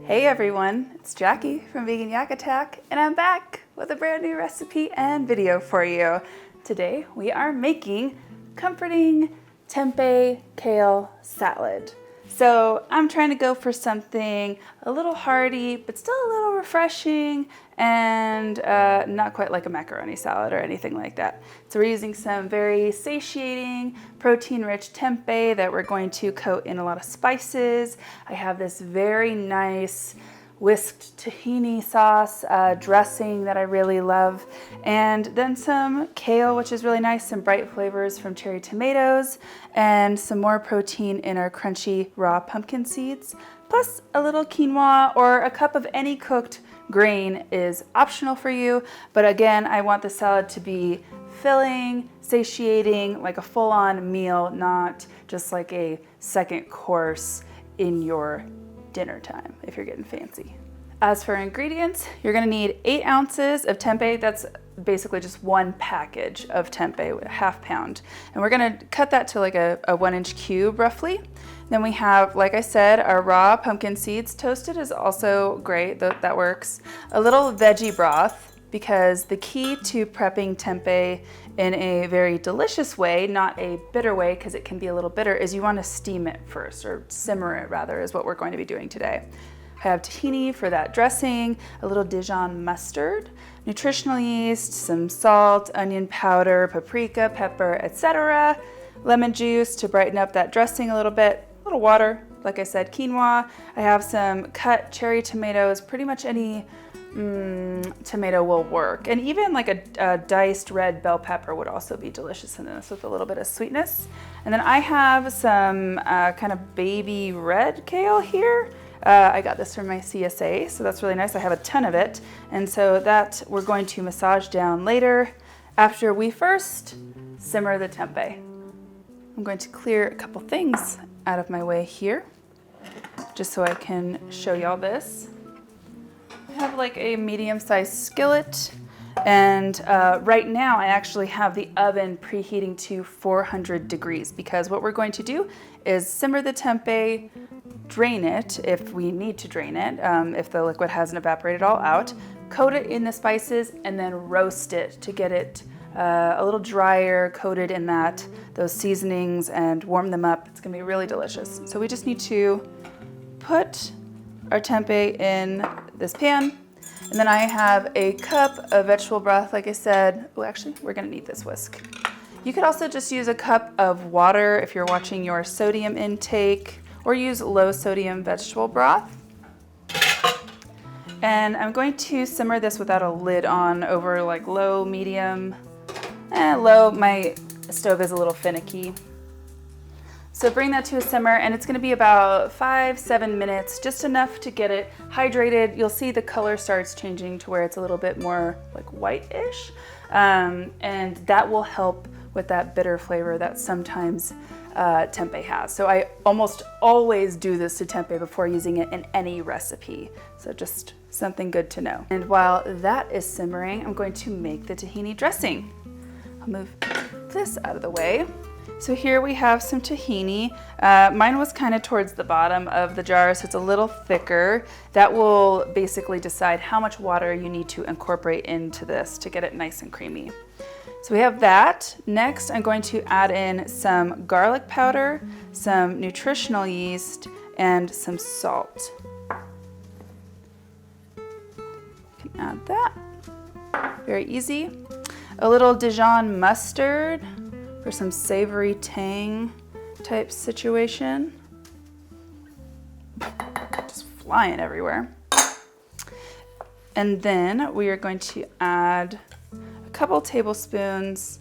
Hey everyone, it's Jackie from Vegan Yack Attack, and I'm back with a brand new recipe and video for you. Today we are making comforting tempeh kale salad. So I'm trying to go for something a little hearty, but still a little refreshing, and not quite like a macaroni salad or anything like that. So we're using some very satiating, protein-rich tempeh that we're going to coat in a lot of spices. I have this very nice whisked tahini sauce dressing that I really love, and then some kale, which is really nice, some bright flavors from cherry tomatoes, and some more protein in our crunchy raw pumpkin seeds, plus a little quinoa, or a cup of any cooked grain is optional for you. But again, I want the salad to be filling, satiating, like a full-on meal, not just like a second course in your dinner time if you're getting fancy. As for ingredients, you're gonna need 8 ounces of tempeh. That's basically just one package of tempeh, a half pound. And we're gonna cut that to like a 1-inch cube roughly. Then we have, like I said, our raw pumpkin seeds. Toasted is also great, that works. A little veggie broth, because the key to prepping tempeh in a very delicious way, not a bitter way, because it can be a little bitter, is you want to steam it first, or simmer it rather, is what we're going to be doing today. I have tahini for that dressing, a little Dijon mustard, nutritional yeast, some salt, onion powder, paprika, pepper, etc. Lemon juice to brighten up that dressing a little bit, a little water, like I said, quinoa. I have some cut cherry tomatoes, pretty much any tomato will work, and even like a diced red bell pepper would also be delicious in this with a little bit of sweetness. And then I have some kind of baby red kale here. I got this from my CSA, so that's really nice. I have a ton of it, and so that we're going to massage down later after we first simmer the tempeh. I'm going to clear a couple things out of my way here just so I can show y'all this. I have like a medium-sized skillet, and right now I actually have the oven preheating to 400 degrees because what we're going to do is simmer the tempeh, drain it if we need to drain it, if the liquid hasn't evaporated all out, coat it in the spices, and then roast it to get it a little drier, coated in those seasonings, and warm them up. It's gonna be really delicious. So we just need to put our tempeh in this pan, and then I have a cup of vegetable broth, like I said. Oh, actually, we're gonna need this whisk. You could also just use a cup of water if you're watching your sodium intake, or use low sodium vegetable broth. And I'm going to simmer this without a lid on over like low, medium, low. My stove is a little finicky. So bring that to a simmer, and it's gonna be about 5-7 minutes, just enough to get it hydrated. You'll see the color starts changing to where it's a little bit more like white-ish, and that will help with that bitter flavor that sometimes tempeh has. So I almost always do this to tempeh before using it in any recipe. So just something good to know. And while that is simmering, I'm going to make the tahini dressing. I'll move this out of the way. So here we have some tahini. Mine was kind of towards the bottom of the jar, so it's a little thicker. That will basically decide how much water you need to incorporate into this to get it nice and creamy. So we have that. Next, I'm going to add in some garlic powder, some nutritional yeast, and some salt. You can add that. Very easy. A little Dijon mustard for some savory tang type situation. Just flying everywhere. And then we are going to add a couple tablespoons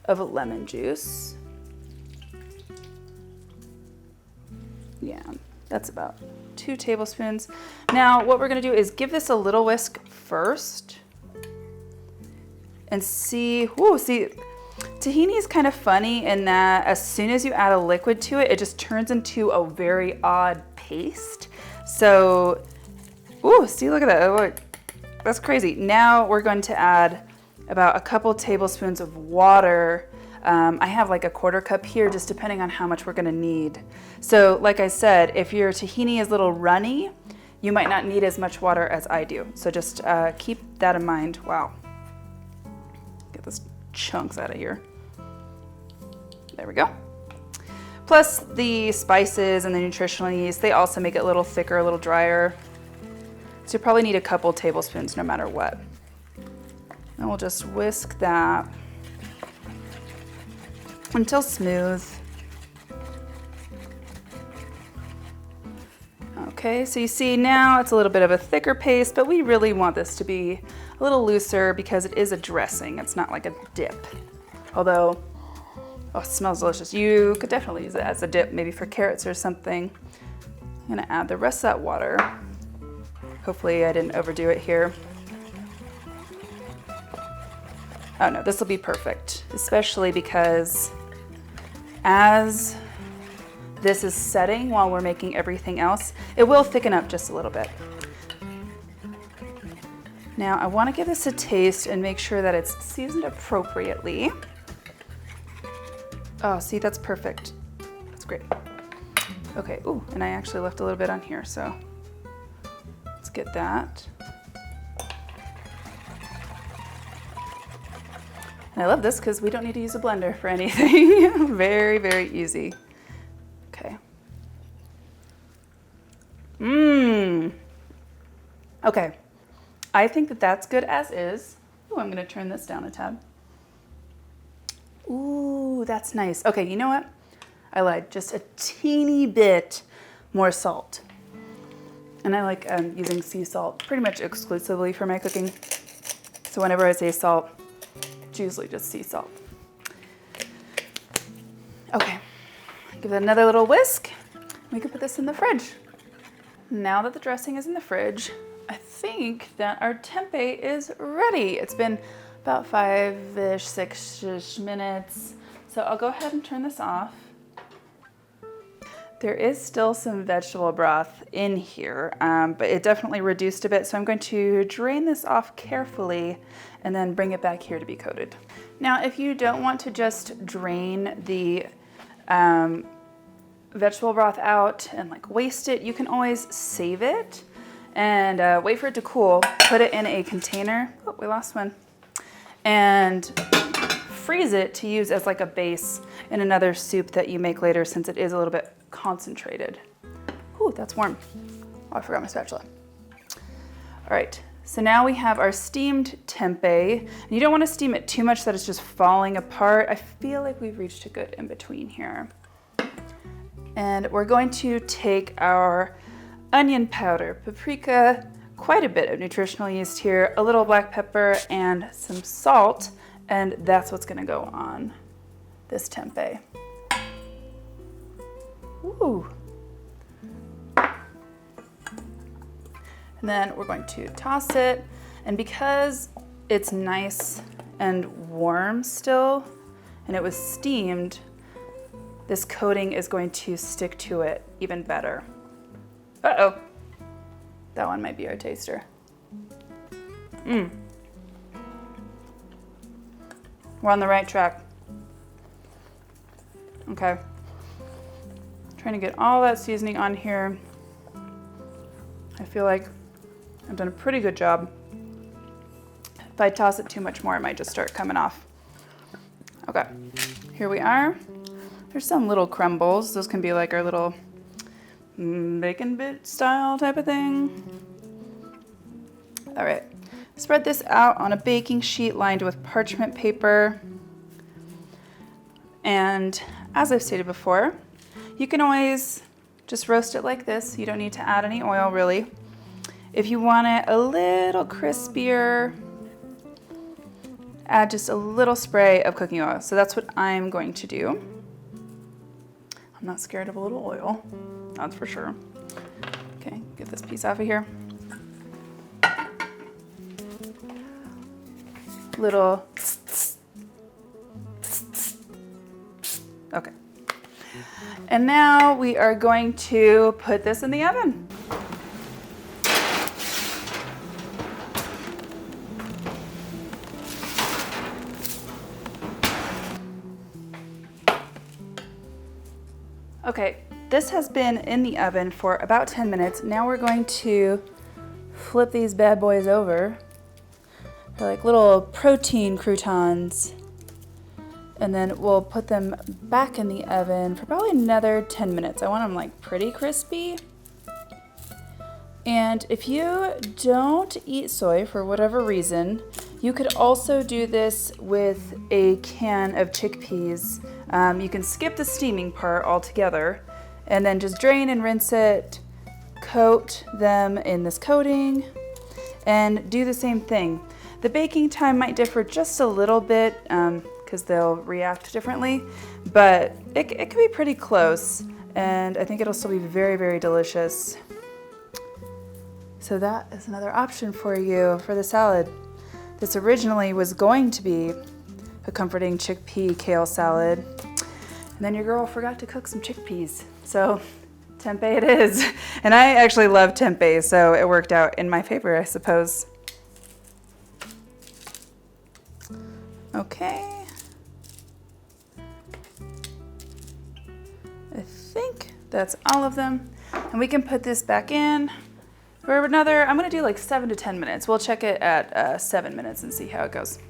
of lemon juice. Yeah, that's about 2 tablespoons. Now what we're gonna do is give this a little whisk first and see, tahini is kind of funny in that as soon as you add a liquid to it, it just turns into a very odd paste. So, see, look at that. Oh, that's crazy. Now we're going to add about a couple tablespoons of water. I have like a 1/4 cup here, just depending on how much we're gonna need. So like I said, if your tahini is a little runny, you might not need as much water as I do. So just keep that in mind. Wow. Get those chunks out of here. There we go. Plus the spices and the nutritional yeast, they also make it a little thicker, a little drier. So you probably need a couple tablespoons no matter what. And we'll just whisk that until smooth. Okay, so you see now it's a little bit of a thicker paste, but we really want this to be a little looser because it is a dressing. It's not like a dip. Although, oh, it smells delicious. You could definitely use it as a dip, maybe for carrots or something. I'm gonna add the rest of that water. Hopefully I didn't overdo it here. Oh no, this will be perfect, especially because as this is setting while we're making everything else, it will thicken up just a little bit. Now I want to give this a taste and make sure that it's seasoned appropriately. Oh, see, that's perfect. That's great. Okay, ooh, and I actually left a little bit on here, so let's get that. And I love this because we don't need to use a blender for anything. Very, very easy. Okay. Okay. I think that that's good as is. Ooh, I'm going to turn this down a tad. Ooh, that's nice. Okay, you know what? I lied. Just a teeny bit more salt. And I like using sea salt pretty much exclusively for my cooking. So whenever I say salt, it's usually just sea salt. Okay, give it another little whisk. We can put this in the fridge. Now that the dressing is in the fridge, I think that our tempeh is ready. It's been about 5-ish, 6-ish minutes. So I'll go ahead and turn this off. There is still some vegetable broth in here, but it definitely reduced a bit. So I'm going to drain this off carefully and then bring it back here to be coated. Now, if you don't want to just drain the vegetable broth out and like waste it, you can always save it and wait for it to cool, put it in a container. Oh, we lost one. And freeze it to use as like a base in another soup that you make later, since it is a little bit concentrated. Ooh, that's warm. Oh, I forgot my spatula. All right, so now we have our steamed tempeh. And you don't want to steam it too much that it's just falling apart. I feel like we've reached a good in between here. And we're going to take our onion powder, paprika, quite a bit of nutritional yeast here, a little black pepper, and some salt, and that's what's gonna go on this tempeh. Ooh. And then we're going to toss it, and because it's nice and warm still, and it was steamed, this coating is going to stick to it even better. Uh-oh. That one might be our taster. We're on the right track. Okay. Trying to get all that seasoning on here. I feel like I've done a pretty good job. If I toss it too much more, it might just start coming off. Okay, here we are. There's some little crumbles. Those can be like our little bacon bit style type of thing. All right, spread this out on a baking sheet lined with parchment paper. And as I've stated before, you can always just roast it like this. You don't need to add any oil really. If you want it a little crispier, add just a little spray of cooking oil. So that's what I'm going to do. I'm not scared of a little oil, that's for sure. Okay, get this piece off of here. Little, okay. And now we are going to put this in the oven. Okay, this has been in the oven for about 10 minutes. Now we're going to flip these bad boys over. They're like little protein croutons. And then we'll put them back in the oven for probably another 10 minutes. I want them like pretty crispy. And if you don't eat soy for whatever reason, you could also do this with a can of chickpeas. You can skip the steaming part altogether and then just drain and rinse it, coat them in this coating, and do the same thing. The baking time might differ just a little bit because they'll react differently, but it can be pretty close, and I think it'll still be very, very delicious. So that is another option for you for the salad. This originally was going to be a comforting chickpea kale salad, and then your girl forgot to cook some chickpeas. So tempeh it is. And I actually love tempeh, so it worked out in my favor, I suppose. Okay. I think that's all of them. And we can put this back in for another, I'm gonna do like 7 to 10 minutes. We'll check it at 7 minutes and see how it goes.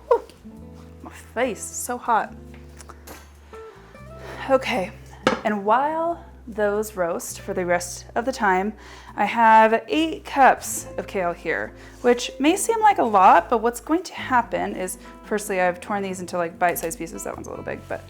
Whew, my face is so hot. Okay, and while those roast for the rest of the time, I have 8 cups of kale here, which may seem like a lot, but what's going to happen is, firstly, I've torn these into like bite-sized pieces. That one's a little big, but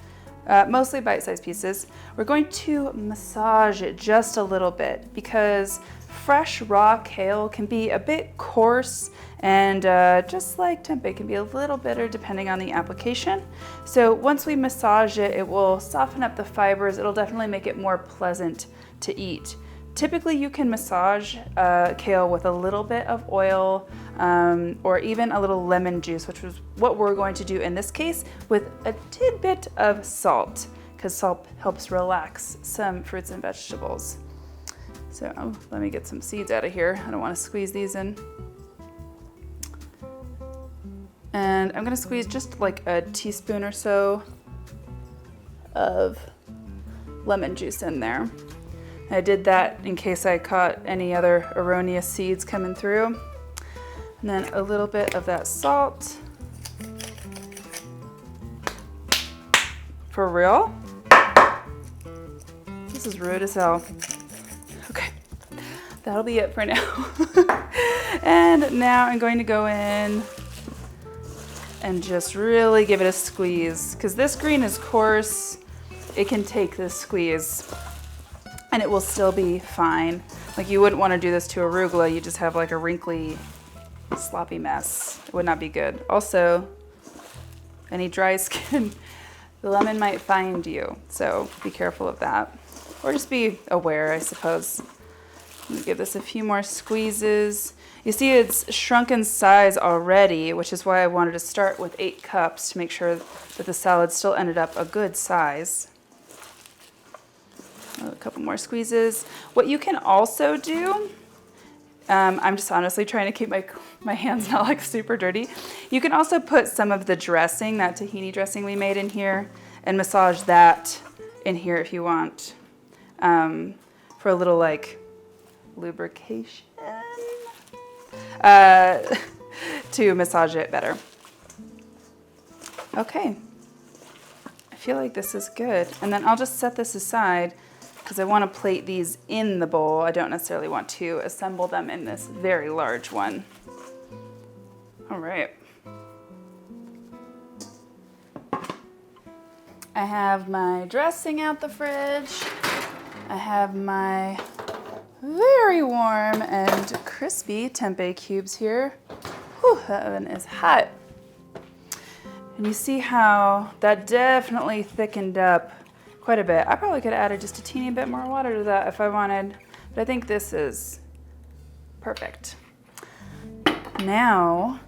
mostly bite-sized pieces. We're going to massage it just a little bit because fresh raw kale can be a bit coarse, and just like tempeh can be a little bitter depending on the application. So once we massage it, it will soften up the fibers. It'll definitely make it more pleasant to eat. Typically you can massage kale with a little bit of oil or even a little lemon juice, which was what we're going to do in this case, with a tidbit of salt, because salt helps relax some fruits and vegetables. So let me get some seeds out of here. I don't want to squeeze these in. And I'm gonna squeeze just like a teaspoon or so of lemon juice in there. I did that in case I caught any other erroneous seeds coming through. And then a little bit of that salt. For real? This is rude as hell. Okay, that'll be it for now. And now I'm going to go in and just really give it a squeeze, because this green is coarse. It can take this squeeze and it will still be fine. Like, you wouldn't want to do this to arugula. You just have like a wrinkly, sloppy mess. It would not be good. Also, any dry skin, the lemon might find you, so be careful of that. Or just be aware, I suppose. Let me give this a few more squeezes. You see it's shrunk in size already, which is why I wanted to start with 8 cups to make sure that the salad still ended up a good size. A couple more squeezes. What you can also do, I'm just honestly trying to keep my hands not like super dirty. You can also put some of the dressing, that tahini dressing we made in here, and massage that in here if you want, for a little like lubrication, to massage it better. Okay, I feel like this is good. And then I'll just set this aside because I want to plate these in the bowl. I don't necessarily want to assemble them in this very large one. All right. I have my dressing out the fridge. I have my very warm and crispy tempeh cubes here. Whew, that oven is hot. And you see how that definitely thickened up quite a bit. I probably could have added just a teeny bit more water to that if I wanted, but I think this is perfect. Now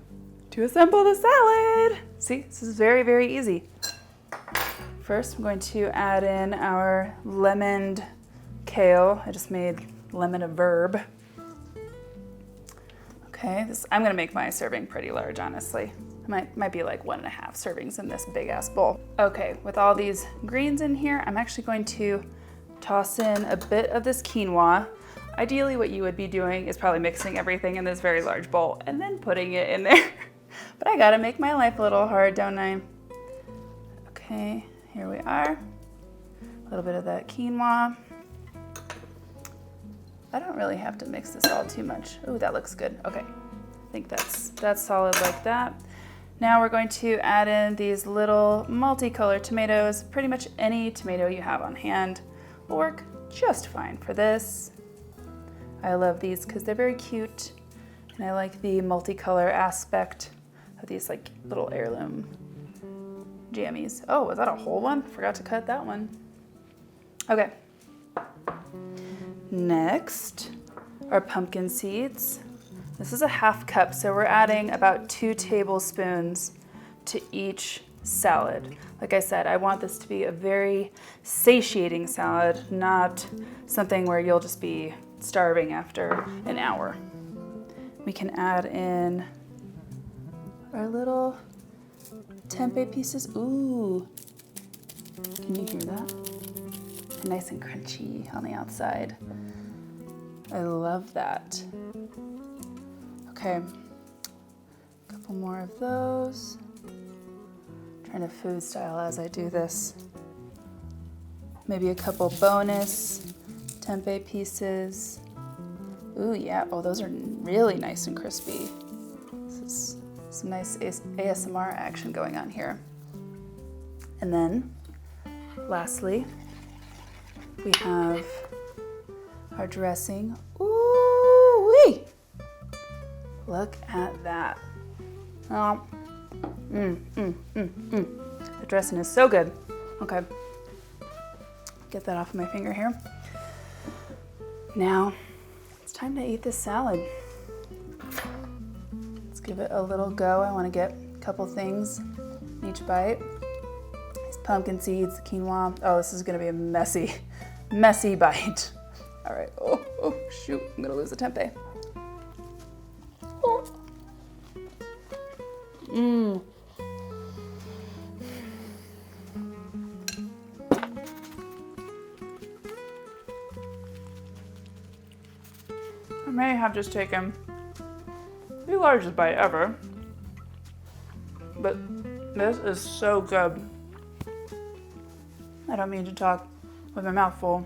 to assemble the salad. See, this is very, very easy. First, I'm going to add in our lemoned kale. I just made lemon a verb. Okay, I'm gonna make my serving pretty large, honestly. Might be like 1.5 servings in this big ass bowl. Okay, with all these greens in here, I'm actually going to toss in a bit of this quinoa. Ideally, what you would be doing is probably mixing everything in this very large bowl and then putting it in there. But I gotta make my life a little hard, don't I? Okay, here we are. A little bit of that quinoa. I don't really have to mix this all too much. Ooh, that looks good. Okay, I think that's solid like that. Now we're going to add in these little multicolored tomatoes. Pretty much any tomato you have on hand will work just fine for this. I love these because they're very cute, and I like the multicolor aspect of these like little heirloom jammies. Oh, was that a whole one? Forgot to cut that one. Okay. Next, our pumpkin seeds. This is a 1/2 cup, so we're adding about 2 tablespoons to each salad. Like I said, I want this to be a very satiating salad, not something where you'll just be starving after an hour. We can add in our little tempeh pieces. Ooh, can you hear that? Nice and crunchy on the outside. I love that. Okay, a couple more of those. Trying to food style as I do this. Maybe a couple bonus tempeh pieces. Ooh, yeah, oh, those are really nice and crispy. This is some nice ASMR action going on here. And then, lastly, we have our dressing. Ooh-wee! Look at that. Oh, The dressing is so good. Okay, get that off of my finger here. Now, it's time to eat this salad. Let's give it a little go. I want to get a couple things in each bite. These pumpkin seeds, the quinoa. Oh, this is gonna be a messy bite. All right, oh, shoot, I'm gonna lose the tempeh. Oh. I may have just taken the largest bite ever, but this is so good. I don't mean to talk with my mouth full.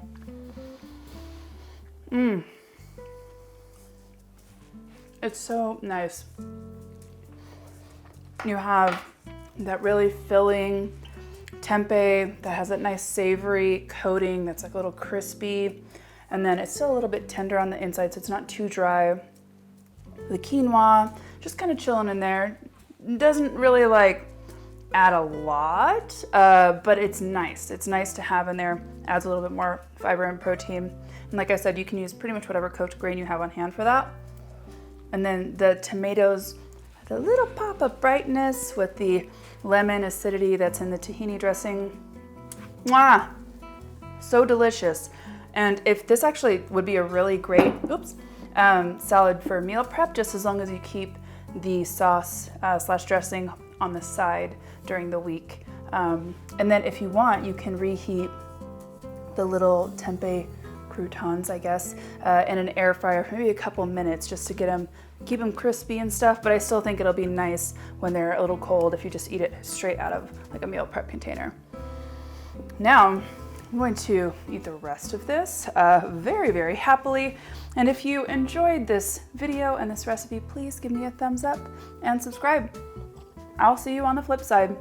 It's so nice. You have that really filling tempeh that has that nice savory coating that's like a little crispy, and then it's still a little bit tender on the inside, so it's not too dry. The quinoa just kind of chilling in there. Doesn't really like add a lot, but it's nice. It's nice to have in there. Adds a little bit more fiber and protein. And like I said, you can use pretty much whatever cooked grain you have on hand for that. And then the tomatoes, the little pop of brightness with the lemon acidity that's in the tahini dressing. Mwah! So delicious. And if this actually would be a really great, salad for meal prep, just as long as you keep the sauce slash dressing on the side during the week. And then if you want, you can reheat the little tempeh croutons, I guess, in an air fryer for maybe a couple minutes just to keep them crispy and stuff, but I still think it'll be nice when they're a little cold if you just eat it straight out of like a meal prep container. Now, I'm going to eat the rest of this very, very happily. And if you enjoyed this video and this recipe, please give me a thumbs up and subscribe. I'll see you on the flip side.